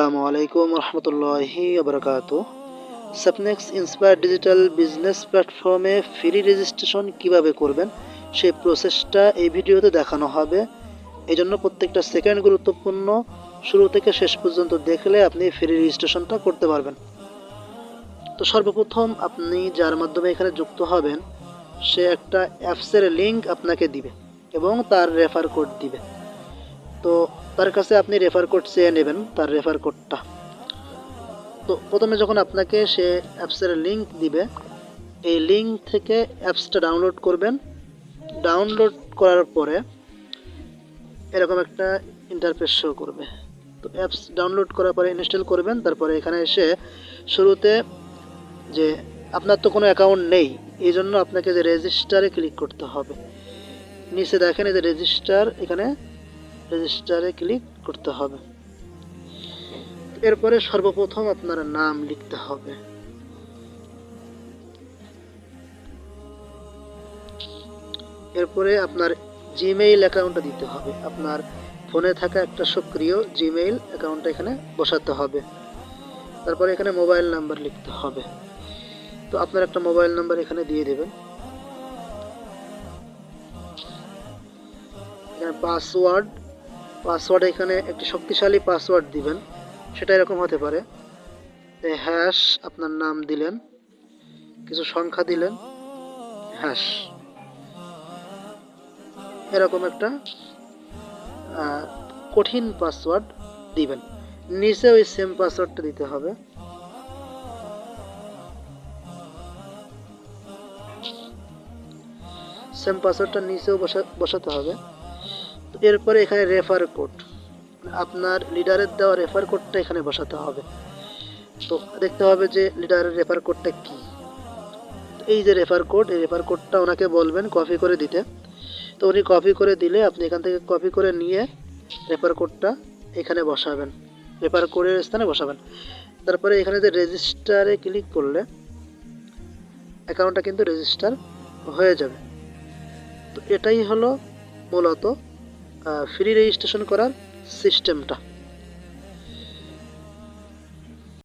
আসসালামু আলাইকুম রহমতুল্লাহি ওবরাকাতুহ। সাপনেক্স ইন্সপায়ার ডিজিটাল বিজনেস প্ল্যাটফর্মে ফ্রি রেজিস্ট্রেশন কিভাবে করবেন সেই প্রসেসটা এই ভিডিওতে দেখানো হবে। এই জন্য প্রত্যেকটা সেকেন্ড গুরুত্বপূর্ণ, শুরু থেকে শেষ পর্যন্ত দেখলে আপনি ফ্রি রেজিস্ট্রেশনটা করতে পারবেন। তো সর্বপ্রথম আপনি যার মাধ্যমে এখানে যুক্ত হবেন সে একটা অ্যাপসের লিঙ্ক আপনাকে দিবে এবং তার রেফার কোড দিবে। তো তার কাছে আপনি রেফার কোড চেয়ে নেবেন, তার রেফার কোডটা। তো প্রথমে যখন আপনাকে সে অ্যাপসের লিঙ্ক দিবে, এই লিঙ্ক থেকে অ্যাপসটা ডাউনলোড করবেন। ডাউনলোড করার পরে এরকম একটা ইন্টারফেস শো করবে। তো অ্যাপস ডাউনলোড করার পরে ইনস্টল করবেন। তারপরে এখানে এসে শুরুতে যে আপনার তো কোনো অ্যাকাউন্ট নেই, এই জন্য আপনাকে যে রেজিস্টারে ক্লিক করতে হবে। নিচে দেখেন এই যে রেজিস্টার, এখানে রেজিস্টারে ক্লিক করতে হবে। এরপরে সর্বপ্রথম আপনার নাম লিখতে হবে। এরপরে আপনার জিমেইল অ্যাকাউন্টটা দিতে হবে। আপনার ফোনে থাকা একটা সক্রিয় জিমেইল অ্যাকাউন্টটা এখানে বসাতে হবে। তারপরে এখানে মোবাইল নাম্বার লিখতে হবে। তো আপনার একটা মোবাইল নাম্বার এখানে দিয়ে দেবেন। এখানে পাসওয়ার্ড এখানে একটি শক্তিশালী পাসওয়ার্ড দিবেন। সেটা এরকম হতে পারে হ্যাশ, আপনার নাম দিলেন, কিছু সংখ্যা দিলেন, হ্যাশ, এরকম একটা কঠিন পাসওয়ার্ড দিবেন। নিচে ওই সেম পাসওয়ার্ডটা দিতে হবে। সেম পাসওয়ার্ডটা নিচেও বসাতে হবে। তো এরপরে এখানে রেফার কোড, আপনার লিডারের দেওয়া রেফার কোডটা এখানে বসাতে হবে। তো দেখতে হবে যে লিডারের রেফার কোডটা কি। এই যে রেফার কোড, এই রেফার কোডটা ওনাকে বলবেন কপি করে দিতে। তো উনি কপি করে দিলে আপনি এখান থেকে কপি করে নিয়ে রেফার কোডটা এখানে বসাবেন, রেফার কোডের স্থানে বসাবেন। তারপরে এখানে যে রেজিস্টারে ক্লিক করলে অ্যাকাউন্টটা কিন্তু রেজিস্টার হয়ে যাবে। তো এটাই হলো মূলত ফ্রি রেজিস্ট্রেশন করার সিস্টেমটা।